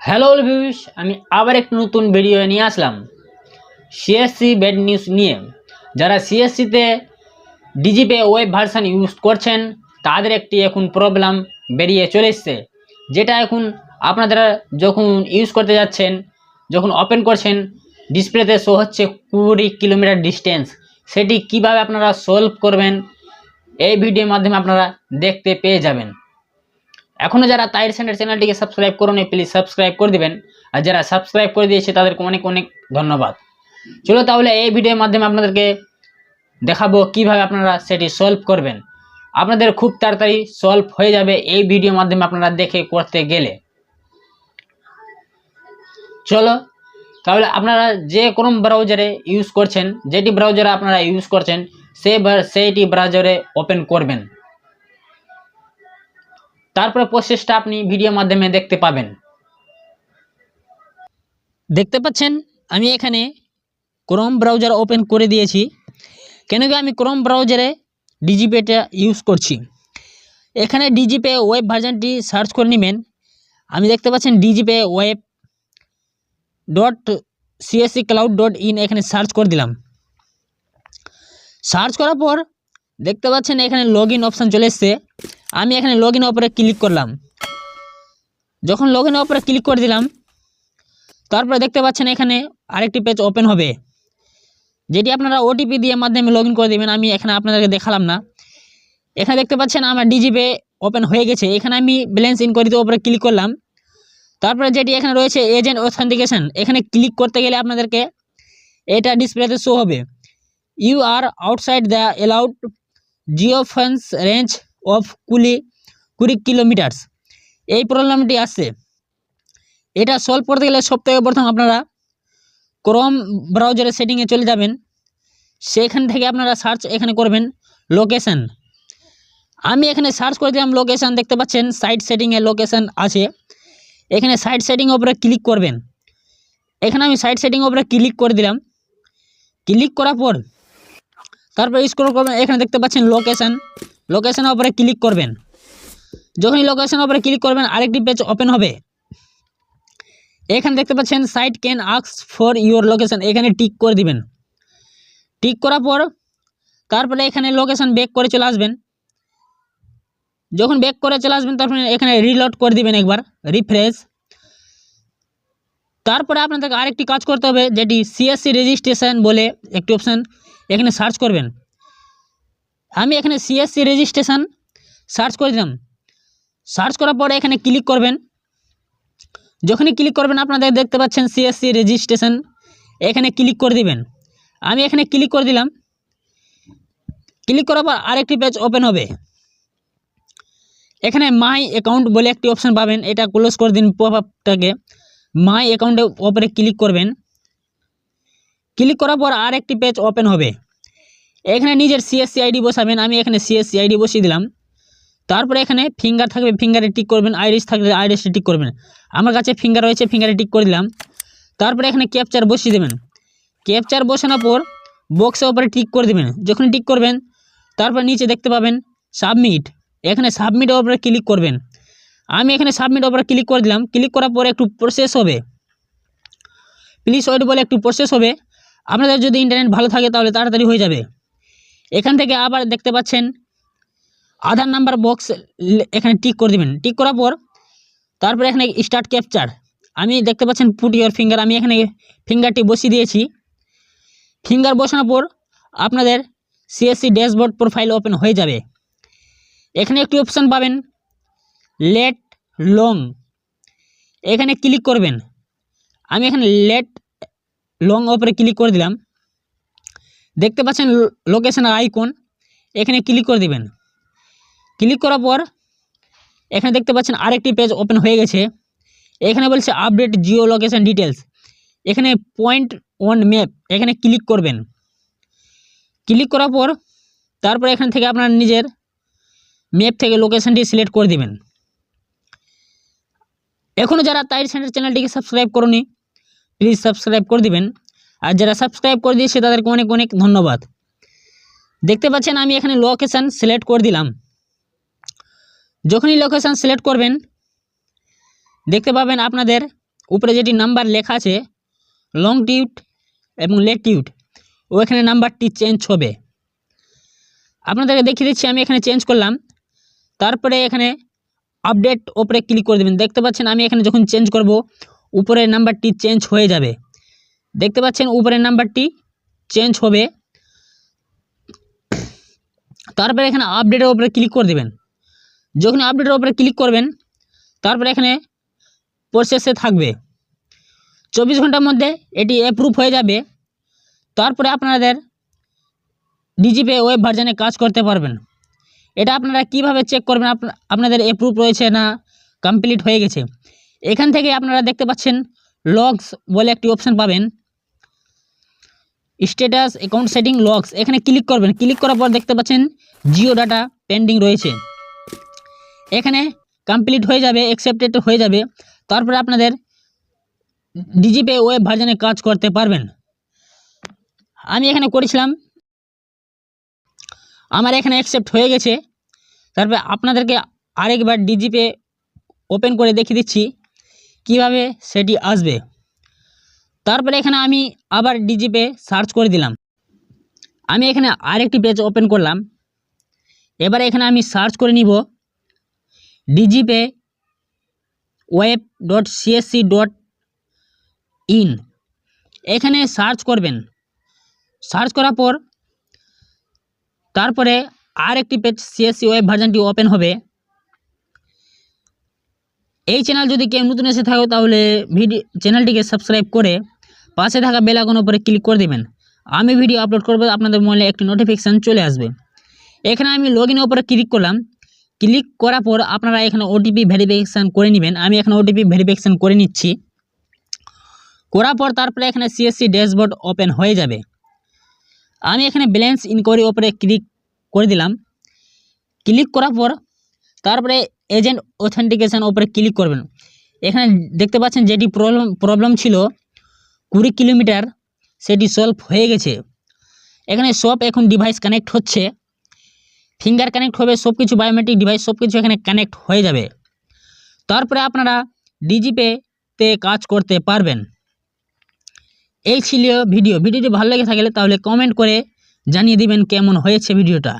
Hello views, আমি আবার একটা নতুন ভিডিও নিয়ে আসলাম সিএসসি ব্যাড নিউজ নিয়ে। যারা সিএসসিতে ডিজিপে ওয়েব ভার্সন ইউজ করছেন তাদের একটি এখন প্রবলেম বেরিয়ে চলে এসছে, যেটা এখন আপনারা যখন ইউজ করতে যাচ্ছেন, যখন ওপেন করছেন, ডিসপ্লেতে শো হচ্ছে 20 কিলোমিটার ডিস্টেন্স। সেটি কিভাবে আপনারা সলভ করবেন এই ভিডিওর মাধ্যমে আপনারা দেখতে পেয়ে যাবেন। এখনও যারা তাইর সেন্টার চ্যানেলটিকে সাবস্ক্রাইব করুন, প্লিজ সাবস্ক্রাইব করে দিবেন। আর যারা সাবস্ক্রাইব করে দিয়েছে তাদেরকে অনেক অনেক ধন্যবাদ। চলো তাহলে এই ভিডিওর মাধ্যমে আপনাদেরকে দেখাবো কিভাবে আপনারা সেটি সলভ করবেন। আপনাদের খুব তাড়াতাড়ি সলভ হয়ে যাবে এই ভিডিওর মাধ্যমে আপনারা দেখে করতে গেলে। চলো তাহলে আপনারা যে কোনো ব্রাউজারে ইউজ করছেন, যেটি ব্রাউজারে আপনারা ইউজ করছেন সেইটি ব্রাউজারে ওপেন করবেন। তারপরে প্রসেসটা আপনি ভিডিওর মাধ্যমে দেখতে পাবেন। দেখতে পাচ্ছেন আমি এখানে ক্রোম ব্রাউজার ওপেন করে দিয়েছি, কেন কি আমি ক্রোম ব্রাউজারে ডিজিপেটা ইউজ করছি। এখানে ডিজিপে ওয়েব ভার্সনটি সার্চ করে নেবেন। আমি দেখতে পাচ্ছেন ডিজিপে ওয়েব .csccloud.in এখানে সার্চ করে দিলাম। সার্চ করার পর দেখতে পাচ্ছেন এখানে লগ ইন অপশান চলে এসছে। আমি এখানে লগ ইন উপরে ক্লিক করলাম। যখন লগ ইন উপরে ক্লিক করে দিলাম, তারপরে দেখতে পাচ্ছেন এখানে আরেকটি পেজ ওপেন হবে, যেটি আপনারা ওটিপি দিয়ে মাধ্যমে লগ ইন করে দেবেন। আমি এখানে আপনাদেরকে দেখালাম না। এখানে দেখতে পাচ্ছেন আমার ডিজিপে ওপেন হয়ে গেছে। এখানে আমি ব্যালেন্স ইনকোয়ারিতে উপরে ক্লিক করলাম। তারপরে যেটি এখানে রয়েছে এজেন্ট অথেন্টিকেশন, এখানে ক্লিক করতে গেলে আপনাদেরকে এটা ডিসপ্লেতে শো হবে, you are outside the allowed geofence range of 20 kilometres. এই প্রবলেমটি আসছে। এটা সলভ করতে গেলে সবথেকে প্রথম আপনারা ক্রোম ব্রাউজারের সেটিংয়ে চলে যাবেন। সেখান থেকে আপনারা সার্চ এখানে করবেন লোকেশন। আমি এখানে সার্চ করে দিলাম লোকেশন। দেখতে পাচ্ছেন সাইট সেটিংয়ে লোকেশন আছে। এখানে সাইট সেটিং উপরে ক্লিক করবেন। এখানে আমি সাইট সেটিং উপরে ক্লিক করে দিলাম। ক্লিক করার পর তারপর স্ক্রল করবেন। এখানে দেখতে পাচ্ছেন লোকেশনের উপরে ক্লিক করবেন। যখনই লোকেশনের উপরে ক্লিক করবেন আরেকটি পেজ ওপেন হবে। এখানে দেখতে পাচ্ছেন site can ask for your location, এখানে টিক করে দিবেন। টিক করার পর তারপরে এখানে লোকেশন ব্যাক করে চলে আসবেন। যখন ব্যাক করে চলে আসবেন তারপরে এখানে রিলোড করে দিবেন, একবার রিফ্রেশ। তারপরে আপনাদেরকে আরেকটি কাজ করতে হবে, যেটি সিএসসি রেজিস্ট্রেশন বলে একটি অপশান, এখানে সার্চ করবেন। আমি এখানে সিএসসি রেজিস্ট্রেশন সার্চ করে দিলাম। সার্চ করার পরে এখানে ক্লিক করবেন। যখনই ক্লিক করবেন আপনাদের দেখতে পাচ্ছেন সিএসসি রেজিস্ট্রেশন, এখানে ক্লিক করে দিবেন। আমি এখানে ক্লিক করে দিলাম। ক্লিক করার পর আরেকটি পেজ ওপেন হবে। এখানে মাই অ্যাকাউন্ট বলে একটি অপশান পাবেন, এটা ক্লোজ করে দিন পপআপটাকে। মাই অ্যাকাউন্টের ওপরে ক্লিক করবেন। ক্লিক করার পর আরেকটি পেজ ওপেন হবে। এখানে নিজের সিএসসি আইডি বসাবেন। আমি এখানে সিএসসি আইডি বসিয়ে দিলাম। তারপরে এখানে ফিঙ্গার থাকবে, ফিঙ্গারে টিক করবেন। আইরিস থাকলে আইরিসে টিক করবেন। আমার কাছে ফিঙ্গার রয়েছে, ফিঙ্গারে টিক করে দিলাম। তারপরে এখানে ক্যাপচার বসিয়ে দেবেন। ক্যাপচার বসানোর পর বক্সের উপরে টিক করে দেবেন। যখন টিক করবেন তারপর নিচে দেখতে পাবেন সাবমিট, এখানে সাবমিটের উপরে ক্লিক করবেন। আমি এখানে সাবমিটের উপরে ক্লিক করে দিলাম। ক্লিক করার পরে একটু প্রসেস হবে, প্লিজ ওয়েট বলে একটু প্রসেস হবে। আপনাদের যদি ইন্টারনেট ভালো থাকে তাহলে তাড়াতাড়ি হয়ে যাবে। এখান থেকে আবার দেখতে পাচ্ছেন আধার নাম্বার বক্স, এখানে টিক করে দেবেন। টিক করার পর তারপরে এখানে স্টার্ট ক্যাপচার, আমি দেখতে পাচ্ছেন পুট ইওর ফিঙ্গার, আমি এখানে ফিঙ্গারটি বসিয়ে দিয়েছি। ফিঙ্গার বসানোর পর আপনাদের সিএসসি ড্যাশবোর্ড প্রোফাইল ওপেন হয়ে যাবে। এখানে একটি অপশান পাবেন লেট লং, এখানে ক্লিক করবেন। আমি এখানে লেট লং ওপরে ক্লিক করে দিলাম। দেখতে পাচ্ছেন লোকেশনের আইকন, এখানে ক্লিক করে দিবেন। ক্লিক করার পর এখানে দেখতে পাচ্ছেন আরেকটি পেজ ওপেন হয়ে গেছে। এখানে বলছে আপডেট জিও লোকেশন ডিটেলস, এখানে পয়েন্ট অন ম্যাপ, এখানে ক্লিক করবেন। ক্লিক করার পর তারপর এখান থেকে আপনার নিজের ম্যাপ থেকে লোকেশনটি সিলেক্ট করে দিবেন। এখনও যারা তাইর সেন্টার চ্যানেলটিকে সাবস্ক্রাইব করুনি প্লিজ সাবস্ক্রাইব করে দিবেন। আর যারা সাবস্ক্রাইব করে দিয়েছে তাদেরকে অনেক অনেক ধন্যবাদ। দেখতে পাচ্ছেন আমি এখানে লোকেশন সিলেক্ট করে দিলাম। যখনই লোকেশন সিলেক্ট করবেন দেখতে পাবেন আপনাদের উপরে যেটি নাম্বার লেখা আছে লংটিউড এবং লেটিউড, ওইখানে নাম্বারটি চেঞ্জ হবে। আপনাদেরকে দেখিয়ে দিচ্ছি, আমি এখানে চেঞ্জ করলাম। তারপরে এখানে আপডেট ওপরে ক্লিক করে দেবেন। দেখতে পাচ্ছেন আমি এখানে যখন চেঞ্জ করব উপরের নাম্বারটি চেঞ্জ হয়ে যাবে। দেখতে পাচ্ছেন উপরের নাম্বারটি চেঞ্জ হবে। তারপরে এখানে আপডেটের উপরে ক্লিক করে দেবেন। যখন আপডেটের উপরে ক্লিক করবেন তারপরে এখানে প্রসেসে থাকবে, 24 ঘন্টার মধ্যে এটি অ্যাপ্রুভ হয়ে যাবে। তারপরে আপনাদের ডিজিপে ওয়েব ভার্জনে কাজ করতে পারবেন। এটা আপনারা কিভাবে চেক করবেন আপনাদের অ্যাপ্রুভ রয়েছে না কমপ্লিট হয়ে গেছে? এখান থেকে আপনারা দেখতে পাচ্ছেন লগস বলে একটি অপশান পাবেন, স্ট্যাটাস অ্যাকাউন্ট সেটিং লগস, এখানে ক্লিক করবেন। ক্লিক করার পর দেখতে পাচ্ছেন জিও ডাটা পেন্ডিং রয়েছে, এখানে কমপ্লিট হয়ে যাবে, অ্যাকসেপ্টেড হয়ে যাবে। তারপরে আপনাদের ডিজিপে ওয়েব ভার্জনে কাজ করতে পারবেন। আমি এখানে করেছিলাম, আমার এখানে অ্যাকসেপ্ট হয়ে গেছে। তারপরে আপনাদেরকে আরেকবার ডিজিপে ওপেন করে দেখিয়ে দিচ্ছি কিভাবে সেটি আসবে। তারপরে এখানে আমি আবার ডিজিপে সার্চ করে দিলাম। আমি এখানে আরেকটি পেজ ওপেন করলাম। এবারে এখানে আমি সার্চ করে নিব ডিজিপে web.csc.in, এখানে সার্চ করবেন। সার্চ করার পর তারপরে আরেকটি পেজ সিএসসি ওয়েব ভার্জনটি ওপেন হবে। এই চ্যানেল যদি কেউ নতুন এসে থাকো তাহলে চ্যানেলটিকে সাবস্ক্রাইব করে পাশে থাকা বেল আইকনের উপরে ক্লিক করে দেবেন। আমি ভিডিও আপলোড করব আপনাদের মোবাইলে একটি নোটিফিকেশান চলে আসবে। এখানে আমি লগইনের উপরে ক্লিক করলাম। ক্লিক করার পর আপনারা এখানে ওটিপি ভেরিফিকেশান করে নেবেন। আমি এখানে ওটিপি ভেরিফিকেশান করে নিচ্ছি। করার পর তারপরে এখানে সিএসসি ড্যাশবোর্ড ওপেন হয়ে যাবে। আমি এখানে ব্যালেন্স ইনকোয়ারি ওপরে ক্লিক করে দিলাম। ক্লিক করার পর তারপরে এজেন্ট অথেন্টিকেশন ওপরে ক্লিক করবেন। এখানে দেখতে পাচ্ছেন যেটি প্রবলেম ছিল 20 কিলোমিটার, সেটি সলভ হয়ে গেছে। এখানে সব এখন ডিভাইস কানেক্ট হচ্ছে, ফিঙ্গার কানেক্ট হবে, সব কিছু বায়োমেট্রিক ডিভাইস সব কিছু এখানে কানেক্ট হয়ে যাবে। তারপরে আপনারা ডিজিপেতে কাজ করতে পারবেন। এই ছিল ভিডিওটি ভালো লেগে থাকলে তাহলে কমেন্ট করে জানিয়ে দিবেন কেমন হয়েছে ভিডিওটা।